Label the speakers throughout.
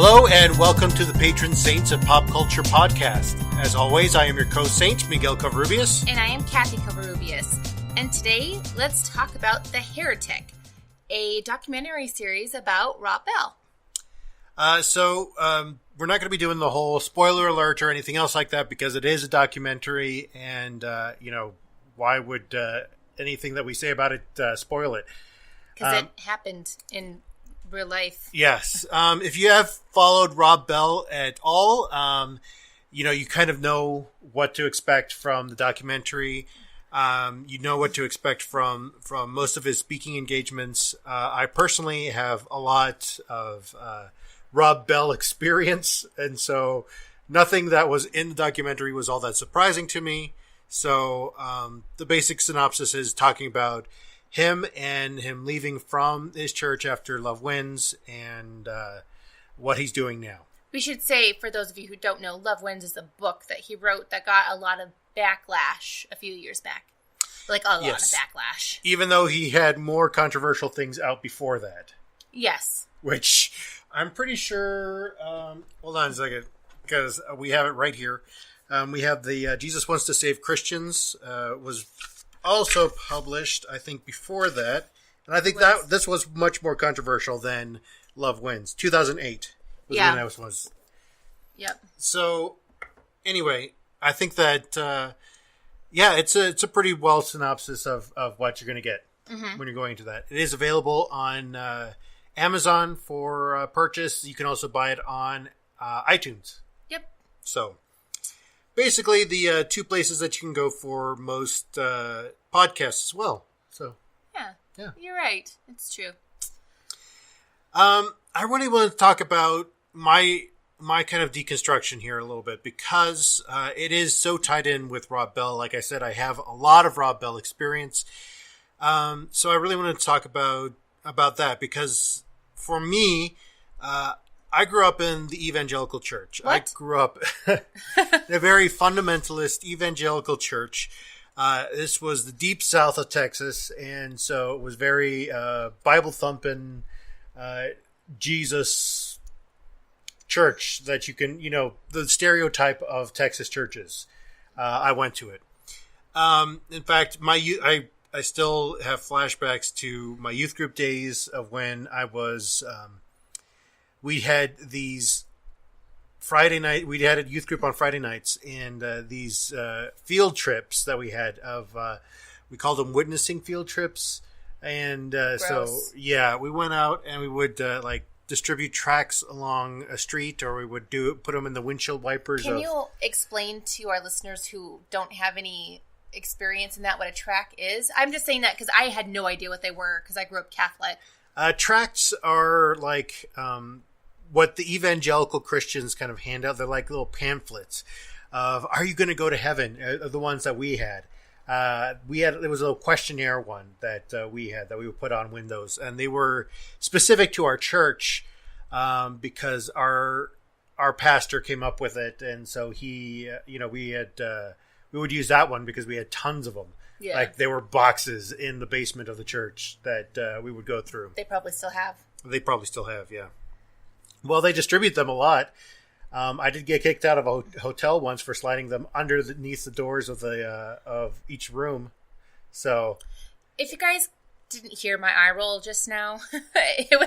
Speaker 1: Hello and welcome to the Patron Saints of Pop Culture podcast. As always, I am your co-saint, Miguel Covarrubias.
Speaker 2: And I am Kathy Covarrubias. And today, let's talk about The Heretic, a documentary series about Rob Bell.
Speaker 1: We're not going to be doing the whole spoiler alert or anything else like that because it is a documentary and, why would anything that we say about it spoil it?
Speaker 2: Because it happened in real life.
Speaker 1: Yes. If you have followed Rob Bell at all, you kind of know what to expect from the documentary. You know what to expect from most of his speaking engagements. I personally have a lot of Rob Bell experience, and so nothing that was in the documentary was all that surprising to me. So the basic synopsis is talking about him and him leaving from his church after Love Wins and what he's doing now.
Speaker 2: We should say, for those of you who don't know, Love Wins is a book that he wrote that got a lot of backlash a few years back. Like a lot of backlash.
Speaker 1: Even though he had more controversial things out before that.
Speaker 2: Yes.
Speaker 1: Which I'm pretty sure, hold on a second, because we have it right here. We have the Jesus Wants to Save Christians, was also published, I think, before that. And I think this was much more controversial than Love Wins. 2008 was when that was.
Speaker 2: Yep.
Speaker 1: So, anyway, I think that, it's a pretty well synopsis of what you're going to get when you're going to that. It is available on Amazon for purchase. You can also buy it on iTunes.
Speaker 2: Yep.
Speaker 1: So, basically, the two places that you can go for most podcasts as well. So, yeah,
Speaker 2: you're right. It's true.
Speaker 1: I really want to talk about my kind of deconstruction here a little bit because it is so tied in with Rob Bell. Like I said, I have a lot of Rob Bell experience. So I really want to talk about that because for me, I grew up in the evangelical church.
Speaker 2: What?
Speaker 1: I grew up in a very fundamentalist evangelical church. This was the deep south of Texas, and so it was very Bible-thumping, Jesus church that you can, the stereotype of Texas churches. I went to it. In fact, I still have flashbacks to my youth group days of when I was... we had these we had a youth group on Friday nights and these field trips that we had we called them witnessing field trips. And we went out and we would distribute tracts along a street, or we would put them in the windshield wipers.
Speaker 2: Can you explain to our listeners who don't have any experience in that what a tract is? I'm just saying that because I had no idea what they were because I grew up Catholic. Tracts
Speaker 1: are like what the evangelical Christians kind of hand out. They're like little pamphlets of, are you going to go to heaven? The ones that we had. There was a little questionnaire one that we would put on windows, and they were specific to our church because our pastor came up with it, and so he, we would use that one because we had tons of them.
Speaker 2: Yeah.
Speaker 1: Like there were boxes in the basement of the church that we would go through.
Speaker 2: They probably still have.
Speaker 1: They probably still have, yeah. Well, they distribute them a lot. I did get kicked out of a hotel once for sliding them underneath the doors of of each room. So,
Speaker 2: if you guys didn't hear my eye roll just now, it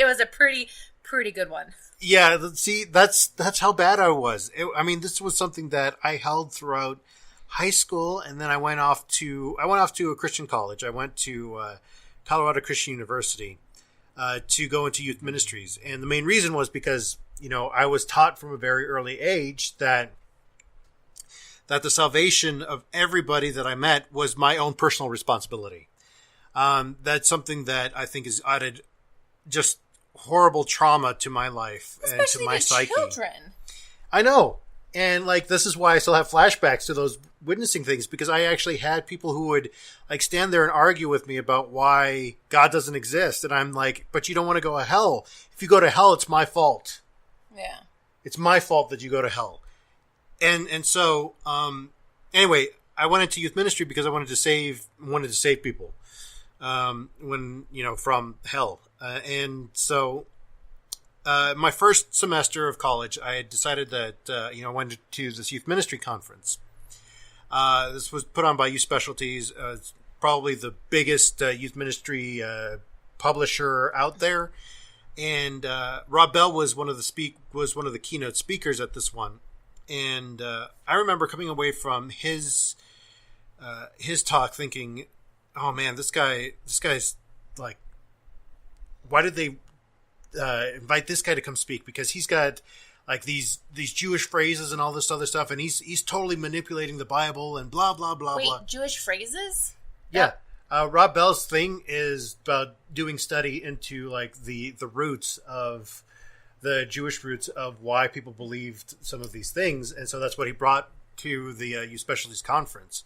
Speaker 2: was a pretty good one.
Speaker 1: Yeah, see, that's how bad I was. This was something that I held throughout high school, and then I went off to a Christian college. I went to Colorado Christian University to go into youth ministries, and the main reason was because I was taught from a very early age that the salvation of everybody that I met was my own personal responsibility. That's something that I think has added just horrible trauma to my life and to my psyche.
Speaker 2: Children.
Speaker 1: I know. And this is why I still have flashbacks to those witnessing things, because I actually had people who would stand there and argue with me about why God doesn't exist. And I'm like, but you don't want to go to hell. If you go to hell, it's my fault.
Speaker 2: Yeah.
Speaker 1: It's my fault that you go to hell. And so, anyway, I went into youth ministry because I wanted to save people, from hell. And so my first semester of college, I had decided that I wanted to this youth ministry conference. This was put on by Youth Specialties. It's probably the biggest youth ministry publisher out there, and Rob Bell was one of the keynote speakers at this one. And I remember coming away from his talk thinking, "Oh man, this guy's like, why did they invite this guy to come speak? Because he's got like these Jewish phrases and all this other stuff, and he's totally manipulating the Bible and blah blah blah blah."
Speaker 2: Wait, Jewish phrases?
Speaker 1: Yeah. Rob Bell's thing is about doing study into like the roots of the Jewish roots of why people believed some of these things, and so that's what he brought to the Youth Specialties conference.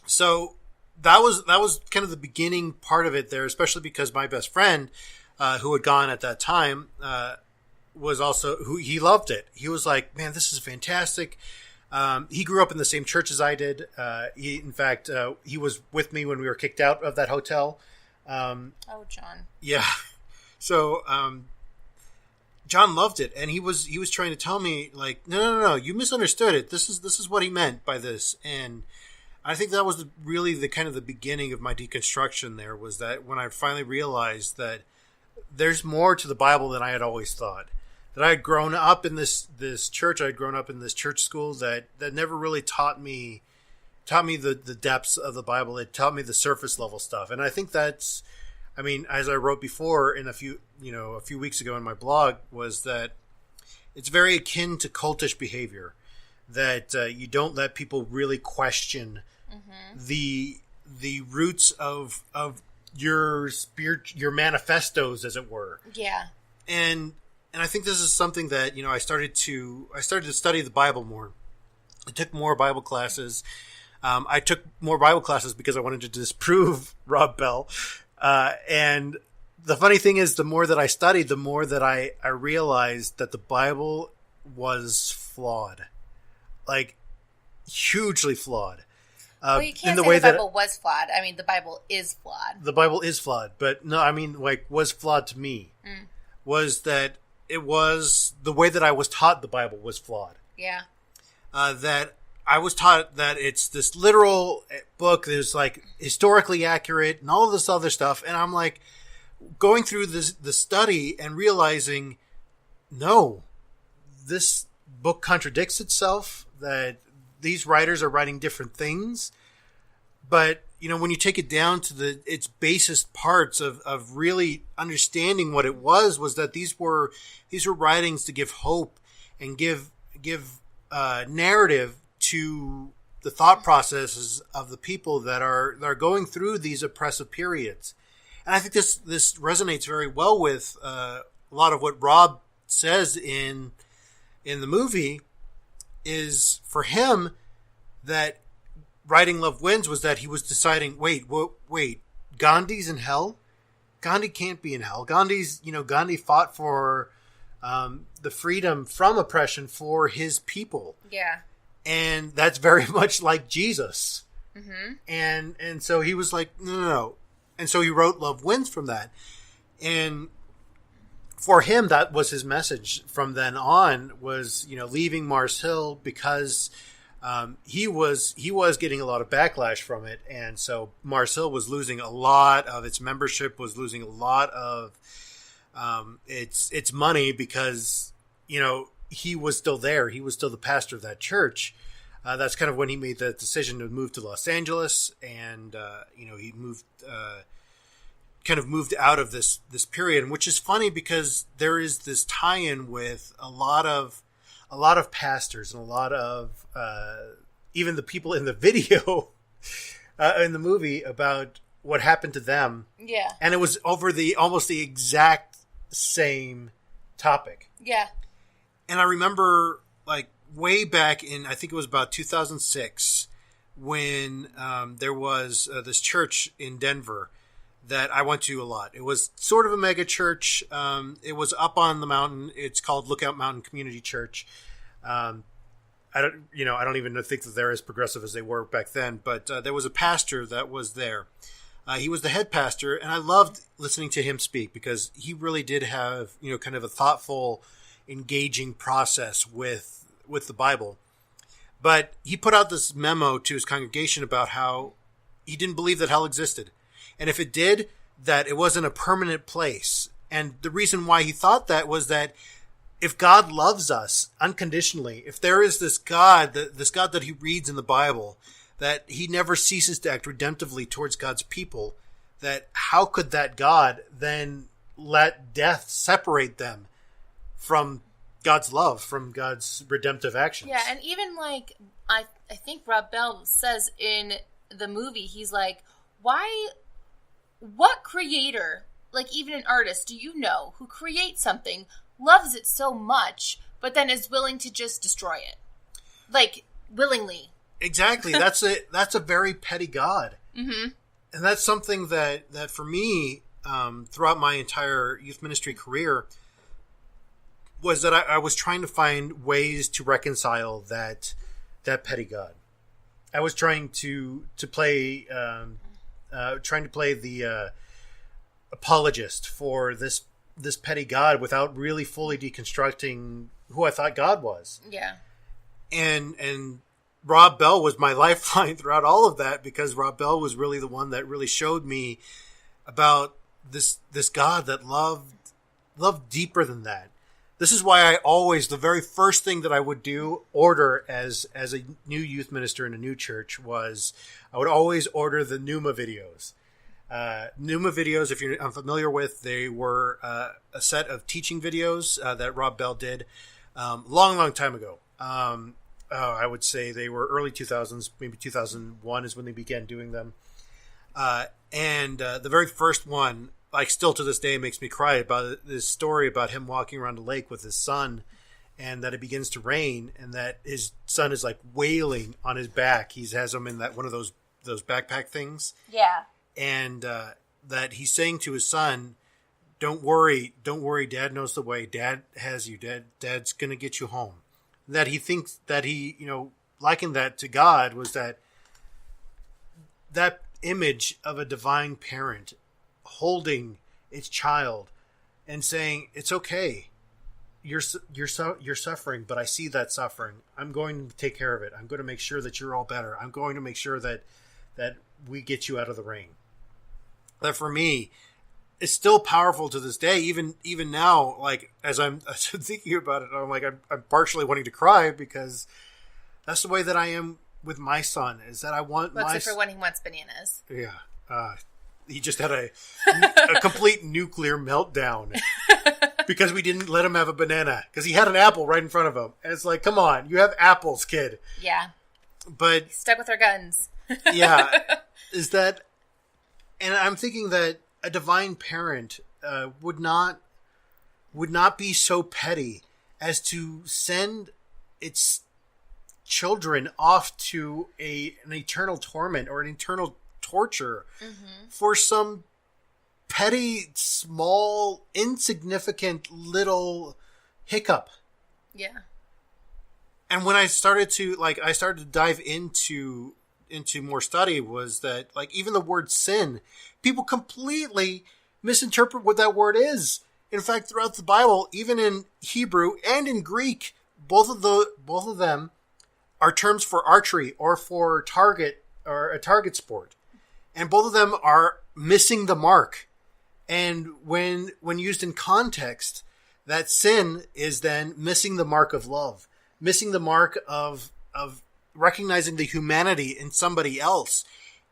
Speaker 1: So that was kind of the beginning part of it there, especially because my best friend, who had gone at that time, was also he loved it. He was like, "Man, this is fantastic." He grew up in the same church as I did. In fact, he was with me when we were kicked out of that hotel.
Speaker 2: Oh, John.
Speaker 1: Yeah. So, John loved it, and he was trying to tell me like, no, you misunderstood it. This is what he meant by this, and I think that was really the kind of the beginning of my deconstruction. There was that when I finally realized that there's more to the Bible than I had always thought. That I had grown up in this church, I had grown up in this church school that never really taught me the depths of the Bible. It taught me the surface level stuff, and I think that's. I mean, as I wrote before in a few weeks ago in my blog, was that it's very akin to cultish behavior, that you don't let people really question the roots of your spirit, your manifestos, as it were.
Speaker 2: Yeah.
Speaker 1: And I think this is something that I started to study the Bible more. I took more Bible classes. I took more Bible classes because I wanted to disprove Rob Bell. And the funny thing is, the more that I studied, the more that I realized that the Bible was flawed, like hugely flawed.
Speaker 2: Well, you can't say the Bible was flawed. I mean, the Bible is flawed.
Speaker 1: The Bible is flawed, but no, I mean, like, was flawed to me. Was that it was the way that I was taught the Bible was flawed.
Speaker 2: Yeah.
Speaker 1: That I was taught that it's this literal book that is like historically accurate and all of this other stuff. And I'm like going through the study and realizing, no, this book contradicts itself, that these writers are writing different things. But, when you take it down to its basest parts of really understanding what it was that these were writings to give hope and give narrative to the thought processes of the people that are going through these oppressive periods. And I think this resonates very well with a lot of what Rob says in the movie. Is for him that writing Love Wins was that he was deciding, wait, Gandhi's in hell? Gandhi can't be in hell. Gandhi fought for the freedom from oppression for his people.
Speaker 2: Yeah.
Speaker 1: And that's very much like Jesus. Mm-hmm. And so he was like, no. And so he wrote Love Wins from that. And for him, that was his message from then on, was, leaving Mars Hill because he was getting a lot of backlash from it. And so Mars Hill was losing a lot of its membership, was losing a lot of its money because, he was still there. He was still the pastor of that church. That's kind of when he made the decision to move to Los Angeles, and he moved out of this period, which is funny because there is this tie-in with a lot of pastors and a lot of even the people in the video in the movie about what happened to them.
Speaker 2: Yeah,
Speaker 1: and it was over almost the exact same topic.
Speaker 2: Yeah.
Speaker 1: And I remember, like, way back in, I think it was about 2006, when there was this church in Denver that I went to a lot. It was sort of a mega church. It was up on the mountain. It's called Lookout Mountain Community Church. I don't even think that they're as progressive as they were back then, but there was a pastor that was there. He was the head pastor, and I loved listening to him speak because he really did have, kind of a thoughtful, engaging process with the Bible. But he put out this memo to his congregation about how he didn't believe that hell existed. And if it did, that it wasn't a permanent place. And the reason why he thought that was that if God loves us unconditionally, if there is this God that he reads in the Bible, that he never ceases to act redemptively towards God's people, that how could that God then let death separate them from God's love, from God's redemptive actions?
Speaker 2: Yeah, and even like, I think Rob Bell says in the movie, he's like, what creator, like even an artist, do you know who creates something, loves it so much, but then is willing to just destroy it? Like, willingly.
Speaker 1: Exactly. That's a very petty God. Mm-hmm. And that's something that for me, throughout my entire youth ministry career, was that I was trying to find ways to reconcile that petty God. I was trying to play the apologist for this petty God without really fully deconstructing who I thought God was.
Speaker 2: Yeah.
Speaker 1: And Rob Bell was my lifeline throughout all of that, because Rob Bell was really the one that really showed me about this God that loved deeper than that. This is why I always, the very first thing that I would order as a new youth minister in a new church, was I would always order the Pneuma videos. Pneuma videos, if you're unfamiliar with, they were a set of teaching videos that Rob Bell did long time ago. I would say they were early 2000s, maybe 2001 is when they began doing them. And the very first one, like, still to this day makes me cry, about this story about him walking around a lake with his son, and that it begins to rain, and that his son is like wailing on his back. He has him in that one of those backpack things.
Speaker 2: Yeah.
Speaker 1: And that he's saying to his son, don't worry, Dad knows the way. Dad has you. Dad's going to get you home. That he thinks that he, likened that to God, was that image of a divine parent holding its child and saying, it's okay. You're suffering, but I see that suffering. I'm going to take care of it. I'm going to make sure that you're all better. I'm going to make sure that we get you out of the rain. That for me, it's still powerful to this day. Even now, like, as I'm thinking about it, I'm like, I'm partially wanting to cry, because that's the way that I am with my son. Is that I want
Speaker 2: except for when he wants bananas.
Speaker 1: Yeah, he just had a complete nuclear meltdown because we didn't let him have a banana, because he had an apple right in front of him, and it's like, come on, you have apples, kid.
Speaker 2: Yeah,
Speaker 1: but
Speaker 2: he's stuck with our guns.
Speaker 1: Yeah, is that, and I'm thinking that a divine parent would not be so petty as to send its children off to an eternal torment or an eternal torture for some petty, small, insignificant little hiccup.
Speaker 2: Yeah.
Speaker 1: And when I started to dive into more study, was that, like, even the word sin, people completely misinterpret what that word is. In fact, throughout the Bible, even in Hebrew and in Greek, both of them are terms for archery or for target, or a target sport. And both of them are missing the mark. And when used in context, that sin is then missing the mark of love, missing the mark of recognizing the humanity in somebody else.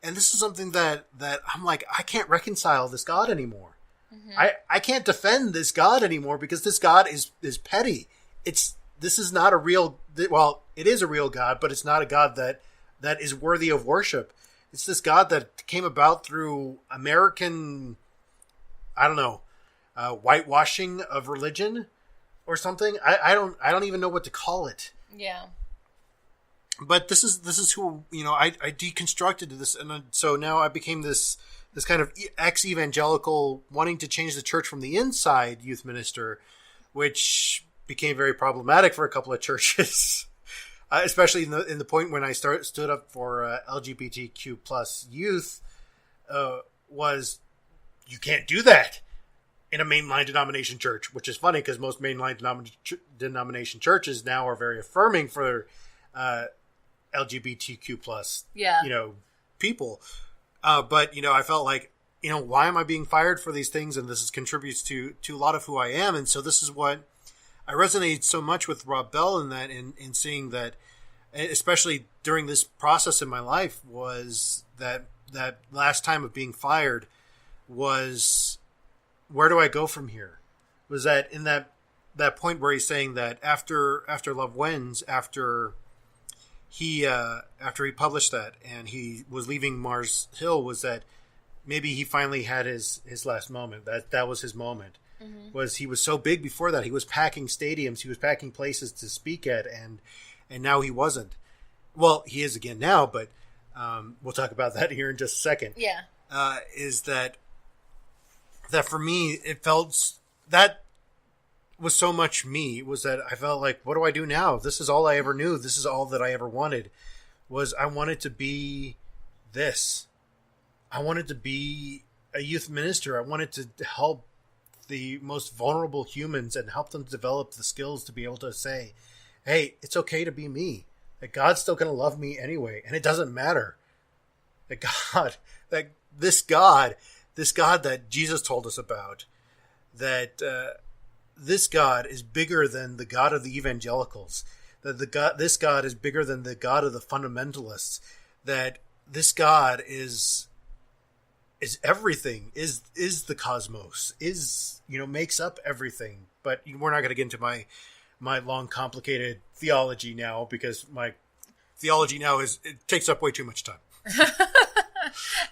Speaker 1: And this is something that I'm like, I can't reconcile this God anymore. Mm-hmm. I can't defend this God anymore, because this God is petty. This is not a real, well, it is a real God, but it's not a God that is worthy of worship. It's this God that came about through American, I don't know, whitewashing of religion or something. I don't even know what to call it.
Speaker 2: Yeah.
Speaker 1: But this is who, I deconstructed this, and so now I became this kind of ex-evangelical, wanting to change the church from the inside youth minister, which became very problematic for a couple of churches, especially in the point when I stood up for LGBTQ plus youth, was you can't do that in a mainline denomination church, which is funny because most mainline denomination churches now are very affirming for LGBTQ plus, people. But, I felt like, why am I being fired for these things? And this contributes to a lot of who I am. And so this is what I resonated so much with Rob Bell in that, in seeing that, especially during this process in my life, was that last time of being fired was, where do I go from here? Was that in that point where he's saying that after Love Wins, after he published that and he was leaving Mars Hill, was that maybe he finally had his last moment. That was his moment. Mm-hmm. Was he was so big before that. He was packing stadiums, he was packing places to speak at, and now he wasn't. Well, he is again now, but we'll talk about that here in just a second.
Speaker 2: Yeah.
Speaker 1: Is that for me, it felt that was so much me, was that I felt like, what do I do now? This is all I ever knew. This is all that I ever wanted. Was I wanted to be this. I wanted to be a youth minister. I wanted to help the most vulnerable humans and help them develop the skills to be able to say, hey, it's okay to be me. That God's still going to love me anyway. And it doesn't matter. That this God that Jesus told us about, that this God is bigger than the God of the evangelicals, that this God is bigger than the God of the fundamentalists, that this God is everything, is the cosmos, is, makes up everything. But we're not going to get into my long, complicated theology now, because my theology now it takes up way too much time.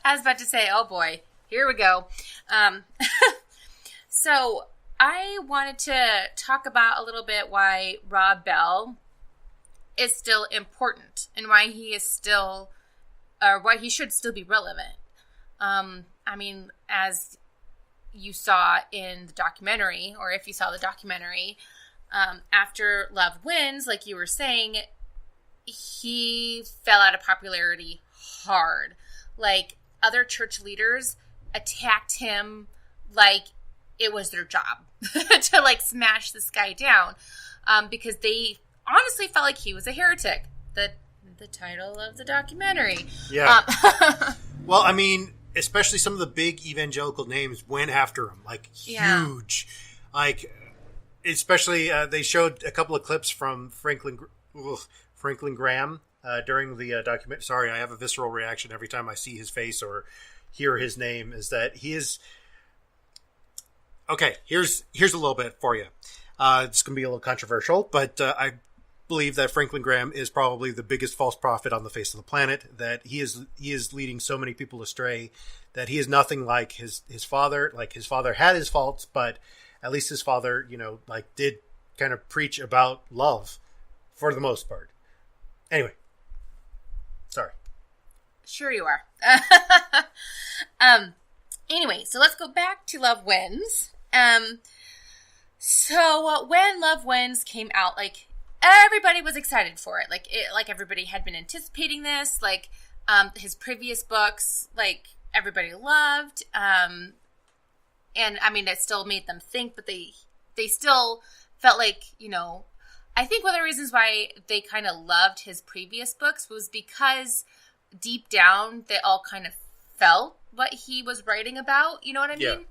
Speaker 2: I was about to say, oh boy, here we go. So I wanted to talk about a little bit why Rob Bell is still important and why he is still, or why he should still be relevant. As you saw in the documentary, or if you saw the documentary, after Love Wins, like you were saying, he fell out of popularity hard. Like, other church leaders attacked him like it was their job to, like, smash this guy down, because they honestly felt like he was a heretic. The title of the documentary.
Speaker 1: Yeah. Well, especially some of the big evangelical names went after him, like, huge. Yeah. Like, especially they showed a couple of clips from Franklin Graham during the document. Sorry, I have a visceral reaction every time I see his face or hear his name. Is that he is okay? Here's a little bit for you. It's going to be a little controversial, but I believe that Franklin Graham is probably the biggest false prophet on the face of the planet. That he is leading so many people astray. That he is nothing like his father. Like, his father had his faults, but at least his father, did kind of preach about love for the most part. Anyway, sorry.
Speaker 2: Sure you are. Anyway, so let's go back to Love Wins. So when Love Wins came out, like, everybody was excited for it. Like everybody had been anticipating this. Like, his previous books, like, everybody loved. And it still made them think, but they still felt like, I think one of the reasons why they kind of loved his previous books was because deep down they all kind of felt what he was writing about. You know what I mean?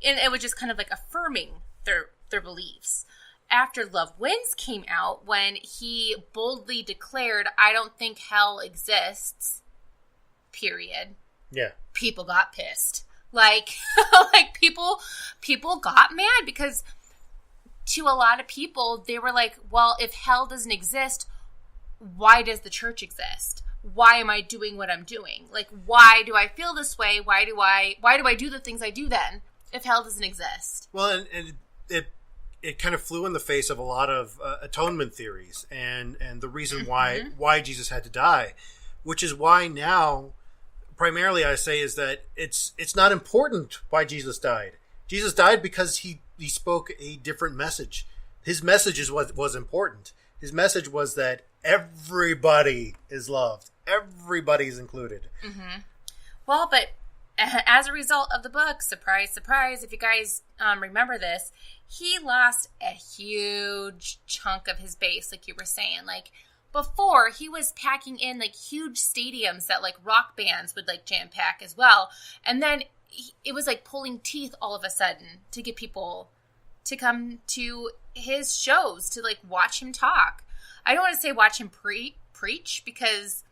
Speaker 2: And it was just kind of like affirming their beliefs. After Love Wins came out, when he boldly declared, I don't think hell exists, period.
Speaker 1: Yeah.
Speaker 2: People got pissed. Like people got mad, because to a lot of people, they were like, well, if hell doesn't exist, why does the church exist? Why am I doing what I'm doing? Like, why do I feel this way? Why do I do the things I do then, if hell doesn't exist?
Speaker 1: Well, and it kind of flew in the face of a lot of atonement theories and the reason why Jesus had to die, which is why now, primarily I say, is that it's not important why Jesus died. Jesus died because he spoke a different message. His message is what was important. His message was that everybody is loved. Everybody is included.
Speaker 2: Mm-hmm. Well, but as a result of the book, surprise, surprise, if you guys remember this, he lost a huge chunk of his base, like you were saying. Like, before, he was packing in, like, huge stadiums that, like, rock bands would, like, jam-pack as well. And then it was, like, pulling teeth all of a sudden to get people to come to his shows, to, like, watch him talk. I don't want to say watch him preach, because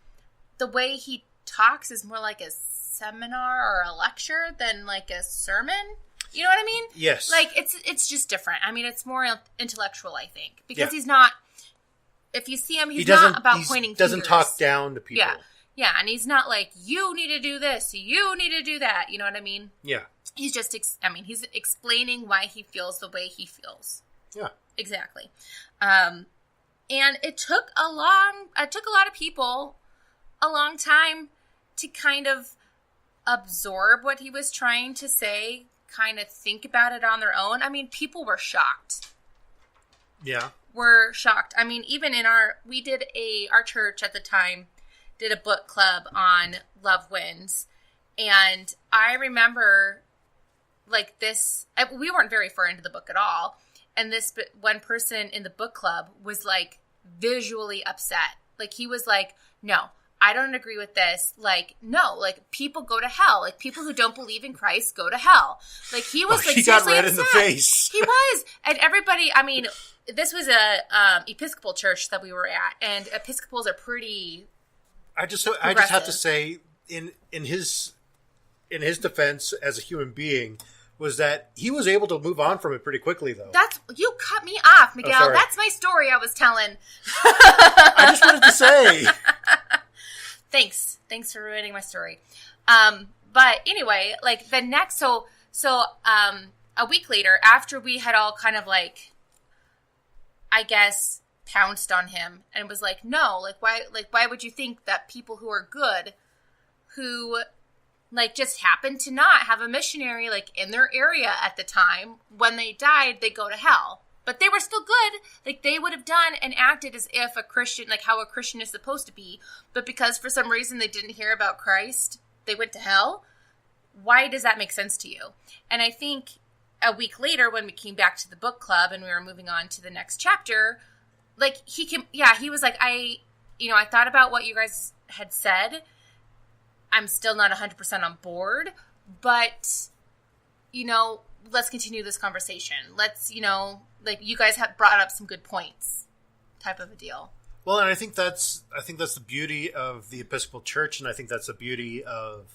Speaker 2: the way he talks is more like a seminar or a lecture than, like, a sermon. You know what I mean?
Speaker 1: Yes.
Speaker 2: Like, it's just different. I mean, it's more intellectual, I think. Because
Speaker 1: Yeah.
Speaker 2: he's not... If you see him, he's not about pointing fingers. He
Speaker 1: doesn't talk down to people.
Speaker 2: Yeah. Yeah, and he's not like, you need to do this, you need to do that. You know what I mean?
Speaker 1: Yeah.
Speaker 2: He's just, he's explaining why he feels the way he feels.
Speaker 1: Yeah.
Speaker 2: Exactly. And it took a lot of people a long time to kind of absorb what he was trying to say, kind of think about it on their own. I mean, people were shocked.
Speaker 1: Yeah.
Speaker 2: Were shocked. I mean, even in our church at the time did a book club on Love Wins. And I remember, like, this, we weren't very far into the book at all. And this one person in the book club was, like, visually upset. Like, he was like, no, I don't agree with this. Like, no, like, people go to hell. Like, people who don't believe in Christ go to hell. Like, he was, like,
Speaker 1: he got red
Speaker 2: upset.
Speaker 1: in the face.
Speaker 2: He was. And everybody, I mean, this was a Episcopal church that we were at. And Episcopals are pretty
Speaker 1: I just have to say, in his defense as a human being, was that he was able to move on from it pretty quickly, though.
Speaker 2: You cut me off, Miguel.
Speaker 1: Oh,
Speaker 2: that's my story I was telling.
Speaker 1: I just wanted to say.
Speaker 2: Thanks for ruining my story. But anyway, like the next, so a week later, after we had all kind of like, I guess, pounced on him and was like, no, why would you think that people who are good, who like just happened to not have a missionary like in their area at the time, when they died, they go to hell? But they were still good. Like, they would have done and acted as if a Christian, like how a Christian is supposed to be. But because for some reason they didn't hear about Christ, they went to hell. Why does that make sense to you? And I think a week later, when we came back to the book club and we were moving on to the next chapter, like, he was like, I thought about what you guys had said. I'm still not 100% on board, but, let's continue this conversation. Let's, like, you guys have brought up some good points, type of a deal.
Speaker 1: Well, and I think that's the beauty of the Episcopal Church, and I think that's the beauty of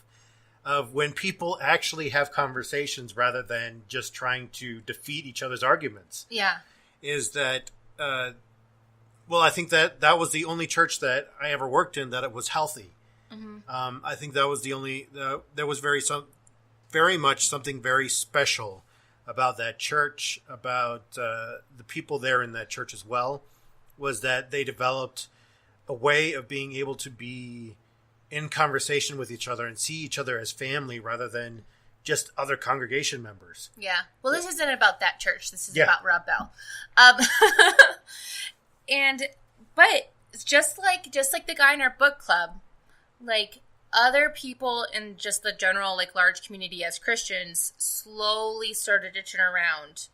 Speaker 1: when people actually have conversations rather than just trying to defeat each other's arguments.
Speaker 2: Yeah.
Speaker 1: Is that, I think that was the only church that I ever worked in that it was healthy. Mm-hmm. I think that was the only, there was very much something very special about that church, about the people there in that church as well, was that they developed a way of being able to be in conversation with each other and see each other as family rather than just other congregation members. Yeah.
Speaker 2: Well, this isn't about that church. This is about Rob Bell. But just like the guy in our book club, like, other people in just the general, like, large community as Christians slowly started to turn around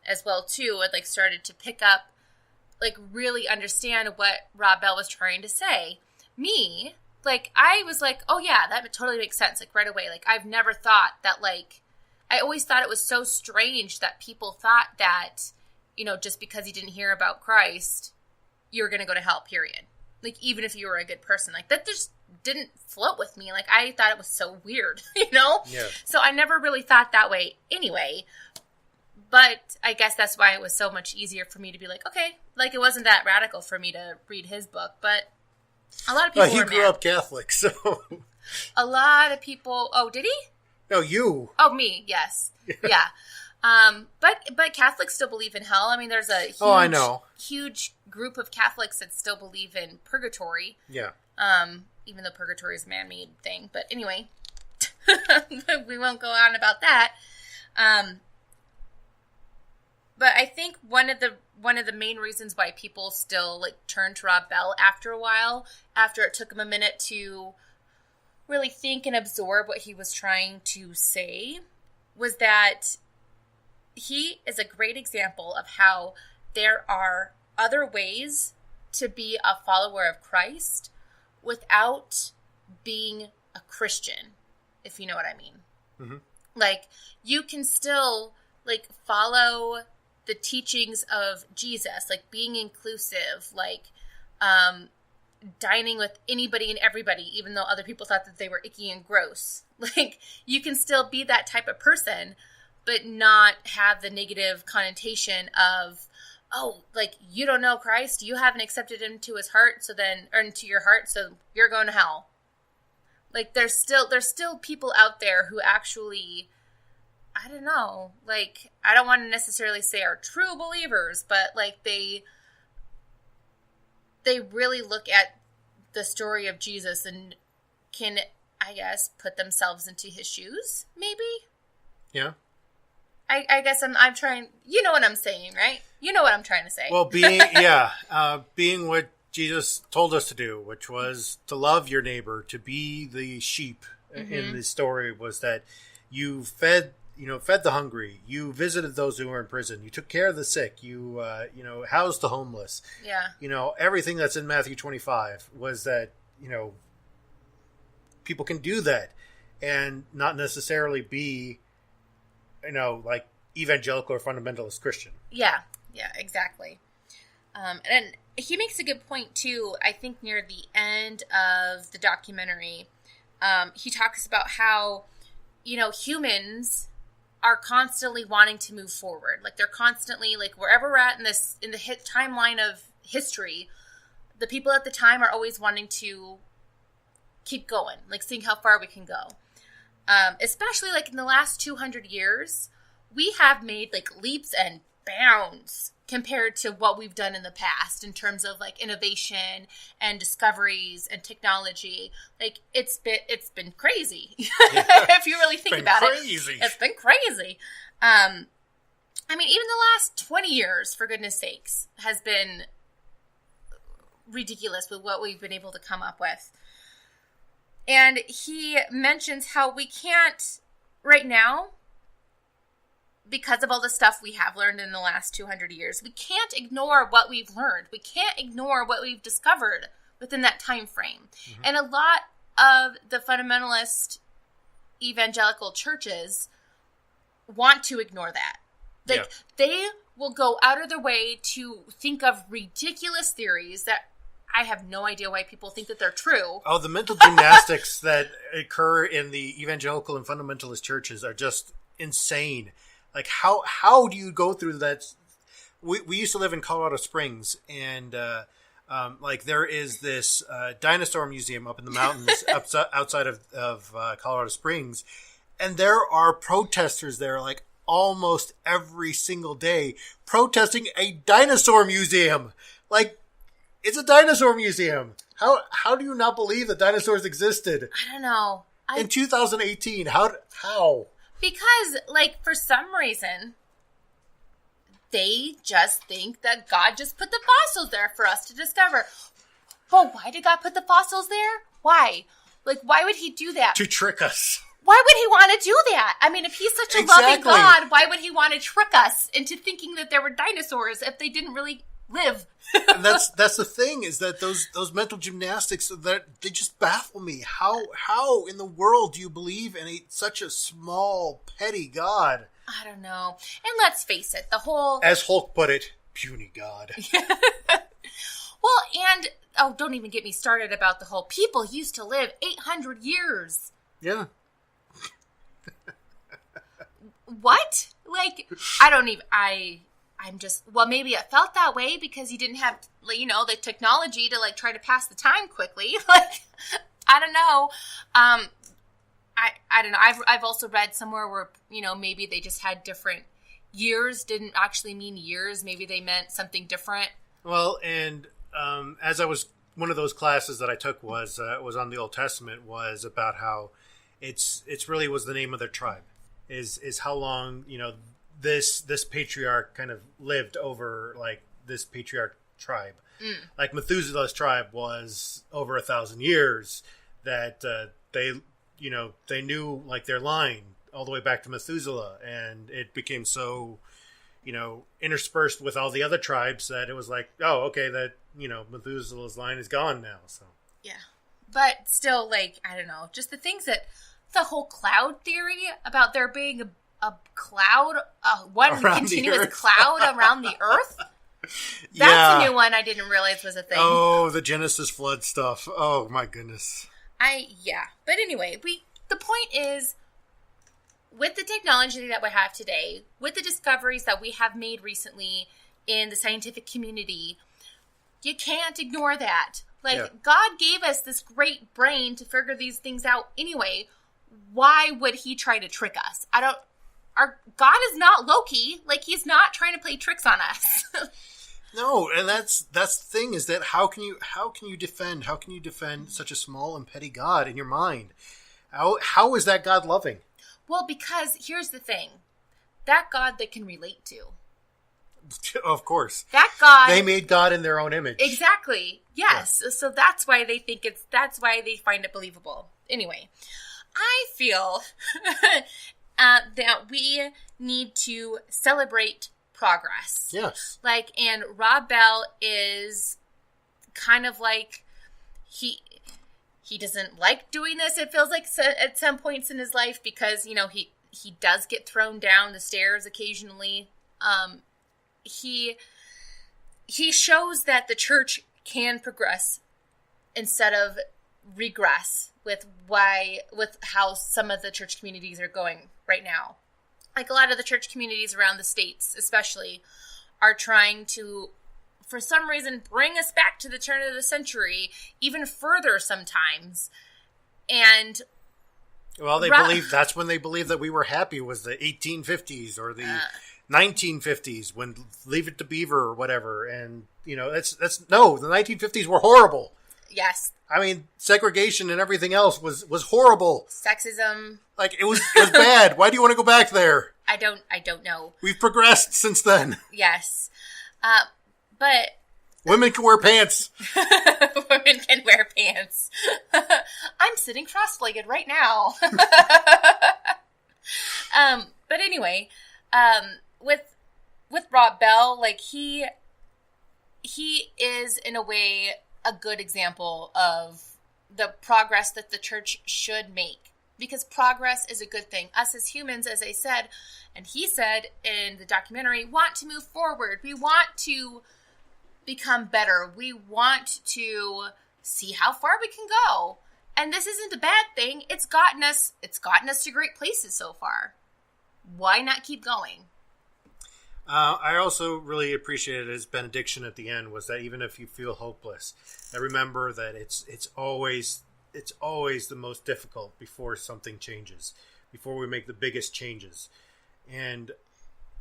Speaker 2: as well, too, and, like, started to pick up, like, really understand what Rob Bell was trying to say. Me, like, I was like, oh, yeah, that totally makes sense, like, right away. Like, I've never thought that, like, I always thought it was so strange that people thought that, just because you didn't hear about Christ, you were going to go to hell, period. Like, even if you were a good person. Like, that just didn't float with me. Like, I thought it was so weird, Yeah. So I never really thought that way anyway. But I guess that's why it was so much easier for me to be like, okay, like, it wasn't that radical for me to read his book. But a lot of people were mad.
Speaker 1: He grew up Catholic, so.
Speaker 2: A lot of people. Oh, did he?
Speaker 1: No, you.
Speaker 2: Oh, me. Yes. Yeah. But Catholics still believe in hell. I mean, there's a huge group of Catholics that still believe in purgatory.
Speaker 1: Yeah.
Speaker 2: Even though purgatory is a man-made thing. But anyway, we won't go on about that. But I think one of the main reasons why people still, like, turn to Rob Bell after a while, after it took him a minute to really think and absorb what he was trying to say was that he is a great example of how there are other ways to be a follower of Christ without being a Christian, if you know what I mean.
Speaker 1: Mm-hmm.
Speaker 2: Like, you can still, like, follow the teachings of Jesus, like being inclusive, like dining with anybody and everybody, even though other people thought that they were icky and gross. Like, you can still be that type of person, but not have the negative connotation of, oh, like, you don't know Christ, you haven't accepted him to his heart, so then, or into your heart, so you're going to hell. Like, there's still people out there who actually, I don't know, like, I don't want to necessarily say are true believers, but, like, they really look at the story of Jesus and can, I guess, put themselves into his shoes, maybe?
Speaker 1: Yeah.
Speaker 2: I guess I'm trying, you know what I'm saying, right? You know what I'm trying to say.
Speaker 1: Well, being what Jesus told us to do, which was to love your neighbor, to be the sheep in the story, was that you fed the hungry, you visited those who were in prison, you took care of the sick, you housed the homeless.
Speaker 2: Yeah.
Speaker 1: Everything that's in Matthew 25 was that, people can do that and not necessarily be, like evangelical or fundamentalist Christian.
Speaker 2: Yeah, exactly. And he makes a good point, too, I think near the end of the documentary. He talks about how, humans are constantly wanting to move forward. Like, they're constantly, like, wherever we're at in the timeline of history, the people at the time are always wanting to keep going, like, seeing how far we can go. Especially, like, in the last 200 years, we have made, like, leaps and bounds compared to what we've done in the past in terms of, like, innovation and discoveries and technology. Like, it's been crazy. Yeah. If you really think about it. It's been crazy. I mean, even the last 20 years, for goodness sakes, has been ridiculous with what we've been able to come up with. And he mentions how we can't, right now, because of all the stuff we have learned in the last 200 years, we can't ignore what we've learned. We can't ignore what we've discovered within that time frame. Mm-hmm. And a lot of the fundamentalist evangelical churches want to ignore that. Like, they will go out of their way to think of ridiculous theories that I have no idea why people think that they're true. Oh, the mental gymnastics that occur in the evangelical and fundamentalist churches are just insane. Like, how do you go through that? We used to live in Colorado Springs, and like, there is this dinosaur museum up in the mountains outside of Colorado Springs, and there are protesters there, like, almost every single day, protesting a dinosaur museum. Like, it's a dinosaur museum. How do you not believe that dinosaurs existed? I don't know.
Speaker 1: In 2018, how?
Speaker 2: Because, like, for some reason, they just think that God just put the fossils there for us to discover. Well, why did God put the fossils there? Why? Like, why would he do that?
Speaker 1: To trick us.
Speaker 2: Why would he want to do that? I mean, if he's such a loving God, why would he want to trick us into thinking that there were dinosaurs if they didn't really live?
Speaker 1: And that's the thing, is that those mental gymnastics, that they just baffle me. How in the world do you believe in such a small, petty God?
Speaker 2: I don't know. And let's face it, the whole,
Speaker 1: as Hulk put it, puny God.
Speaker 2: Well, and don't even get me started about the whole people used to live 800 years.
Speaker 1: Yeah.
Speaker 2: What? Like, I don't even. I'm just, well, maybe it felt that way because you didn't have, the technology to, like, try to pass the time quickly. Like, I don't know. I don't know. I've also read somewhere where, maybe they just had different years, didn't actually mean years. Maybe they meant something different.
Speaker 1: Well, and as one of those classes that I took was on the Old Testament, was about how it's really was the name of their tribe, is how long, this patriarch kind of lived over, like, this patriarch tribe. Like, Methuselah's tribe was over 1,000 years. that they knew like their line all the way back to Methuselah, and it became so, interspersed with all the other tribes that it was like, oh, okay, that, Methuselah's line is gone now. So
Speaker 2: yeah, but still, like, I don't know, just the things that the whole cloud theory about there being a cloud, one continuous cloud around the earth. That's a new one I didn't realize was a thing.
Speaker 1: Oh, the Genesis flood stuff. Oh my goodness.
Speaker 2: But anyway, the point is, with the technology that we have today, with the discoveries that we have made recently in the scientific community, you can't ignore that. Like, God gave us this great brain to figure these things out anyway. Why would he try to trick us? Our God is not Loki. Like, he's not trying to play tricks on us.
Speaker 1: No, and that's the thing, is that how can you defend such a small and petty God in your mind? How is that God loving?
Speaker 2: Well, because here's the thing. That God they can relate to.
Speaker 1: Of course.
Speaker 2: That God,
Speaker 1: they made God in their own image.
Speaker 2: Exactly. Yes. Yeah. So that's why they think that's why they find it believable. Anyway, I feel that we need to celebrate progress.
Speaker 1: Yes.
Speaker 2: And Rob Bell is kind of like, he doesn't like doing this, it feels like, at some points in his life, because, he does get thrown down the stairs occasionally. He shows that the church can progress instead of regress with how some of the church communities are going right now. Like, a lot of the church communities around the States, especially, are trying to, for some reason, bring us back to the turn of the century, even further sometimes. And
Speaker 1: well, that's when they believe that we were happy, was the 1850s or the 1950s, when Leave It to Beaver or whatever. And the 1950s were horrible.
Speaker 2: Yes.
Speaker 1: I mean, segregation and everything else was horrible.
Speaker 2: Sexism.
Speaker 1: Like, it was bad. Why do you want to go back there?
Speaker 2: I don't know.
Speaker 1: We've progressed since then.
Speaker 2: Yes. But
Speaker 1: women can wear pants.
Speaker 2: Women can wear pants. I'm sitting cross-legged right now. But anyway, with Rob Bell, like, he is, in a way, a good example of the progress that the church should make. Because progress is a good thing. Us as humans, as I said, and he said in the documentary, want to move forward. We want to become better. We want to see how far we can go. And this isn't a bad thing. It's gotten us to great places so far. Why not keep going?
Speaker 1: I also really appreciated his benediction at the end, was that even if you feel hopeless, I remember that it's always the most difficult before something changes, before we make the biggest changes. And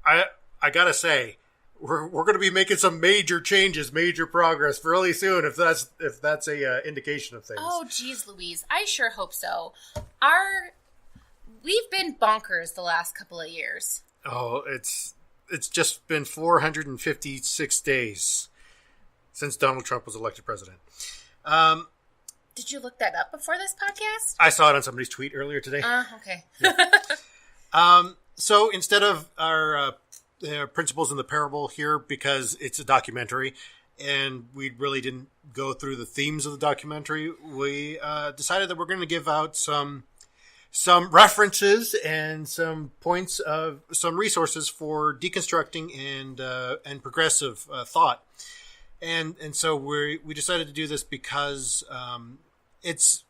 Speaker 1: I gotta say, we're going to be making some major changes, major progress really soon, if that's a indication of things.
Speaker 2: Oh, geez, Louise, I sure hope so. We've been bonkers the last couple of years.
Speaker 1: Oh, it's just been 456 days since Donald Trump was elected president.
Speaker 2: Did you look that up before this podcast?
Speaker 1: I saw it on somebody's tweet earlier today.
Speaker 2: Okay.
Speaker 1: Yeah. So instead of our principles in the parable here, because it's a documentary and we really didn't go through the themes of the documentary, we decided that we're going to give out some references and some points of some resources for deconstructing and progressive thought. And so we decided to do this because it's,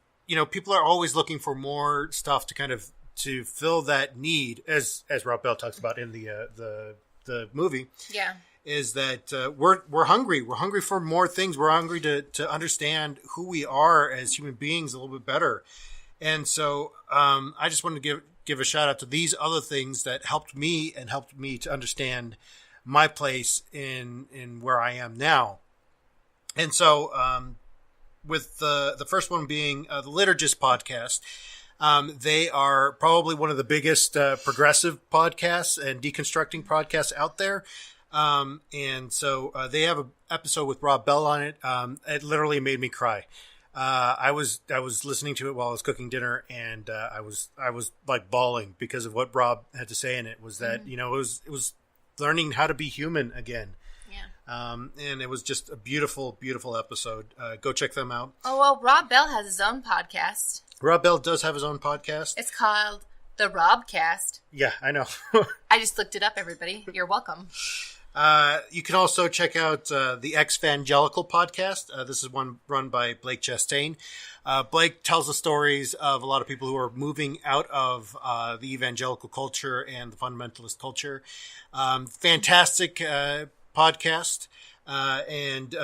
Speaker 1: people are always looking for more stuff to fill that need, as Rob Bell talks about in the movie.
Speaker 2: Yeah.
Speaker 1: Is that we're hungry. We're hungry for more things. We're hungry to understand who we are as human beings a little bit better. And so I just wanted to give a shout out to these other things that helped me to understand my place in where I am now. And so with the first one being the Liturgist podcast, they are probably one of the biggest progressive podcasts and deconstructing podcasts out there. And so they have an episode with Rob Bell on it. It literally made me cry. I was listening to it while I was cooking dinner, and I was like bawling because of what Rob had to say in it. Was that it was learning how to be human again. Yeah. And it was just a beautiful, beautiful episode. Go check them out.
Speaker 2: Oh well, Rob Bell has his own podcast.
Speaker 1: Rob Bell does have his own podcast.
Speaker 2: It's called The Robcast.
Speaker 1: Yeah, I know.
Speaker 2: I just looked it up, everybody. You're welcome.
Speaker 1: You can also check out the Exvangelical podcast. This is one run by Blake Chastain. Blake tells the stories of a lot of people who are moving out of the evangelical culture and the fundamentalist culture. Fantastic podcast. And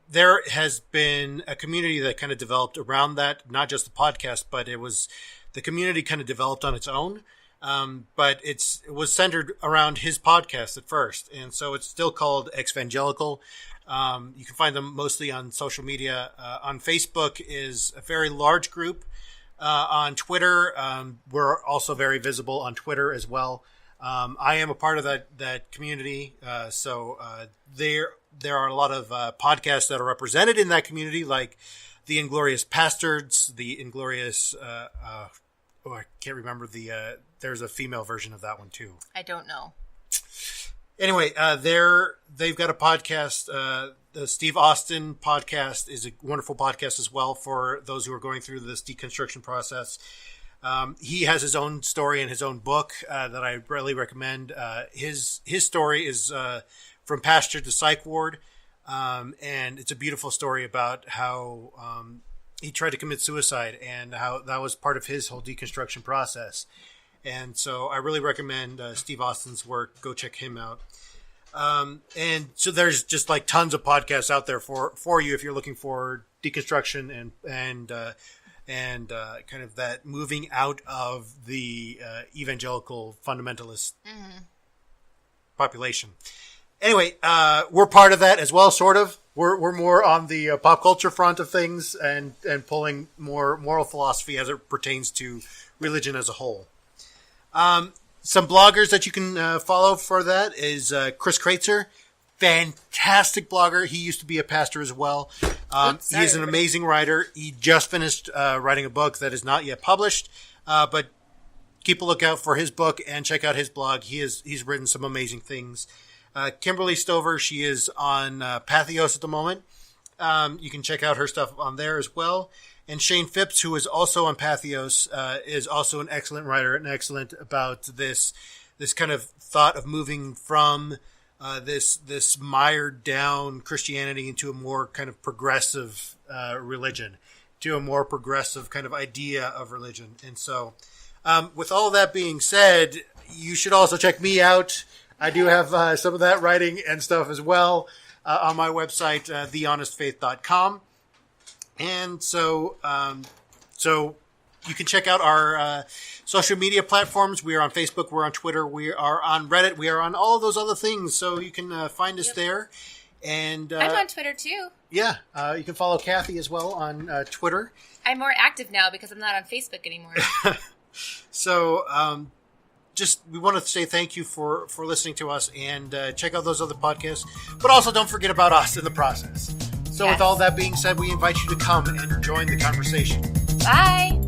Speaker 1: there has been a community that kind of developed around that, not just the podcast, but the community kind of developed on its own. But it was centered around his podcast at first. And so it's still called Exvangelical. You can find them mostly on social media. On Facebook is a very large group. On Twitter, we're also very visible on Twitter as well. I am a part of that community. So there are a lot of podcasts that are represented in that community, like the Inglorious Bastards, the Inglorious... I can't remember there's a female version of that one too.
Speaker 2: I don't know.
Speaker 1: Anyway, they've got a podcast. The Steve Austin podcast is a wonderful podcast as well for those who are going through this deconstruction process. He has his own story and his own book that I really recommend. His story is from pastor to psych ward, and it's a beautiful story about how he tried to commit suicide and how that was part of his whole deconstruction process. And so I really recommend Steve Austin's work. Go check him out. And so there's just like tons of podcasts out there for you if you're looking for deconstruction and kind of that moving out of the evangelical fundamentalist population. Anyway, we're part of that as well, sort of. We're more on the pop culture front of things and pulling more moral philosophy as it pertains to religion as a whole. Some bloggers that you can follow for that is Chris Kreitzer. Fantastic blogger. He used to be a pastor as well. He is an amazing writer. He just finished writing a book that is not yet published, but keep a lookout for his book and check out his blog. He's written some amazing things. Kimberly Stover, she is on Patheos at the moment. You can check out her stuff on there as well. And Shane Phipps, who is also on Patheos, is also an excellent writer and excellent about this kind of thought of moving from this mired down Christianity into a more kind of progressive religion, to a more progressive kind of idea of religion. And so with all that being said, you should also check me out. I do have some of that writing and stuff as well on my website, thehonestfaith.com. And so you can check out our social media platforms. We are on Facebook. We're on Twitter. We are on Reddit. We are on all of those other things. So you can find us there. And
Speaker 2: I'm on Twitter too.
Speaker 1: Yeah. You can follow Kathy as well on Twitter.
Speaker 2: I'm more active now because I'm not on Facebook anymore.
Speaker 1: So we want to say thank you for listening to us, and check out those other podcasts. But also don't forget about us in the process. So with all that being said, we invite you to come and join the conversation.
Speaker 2: Bye.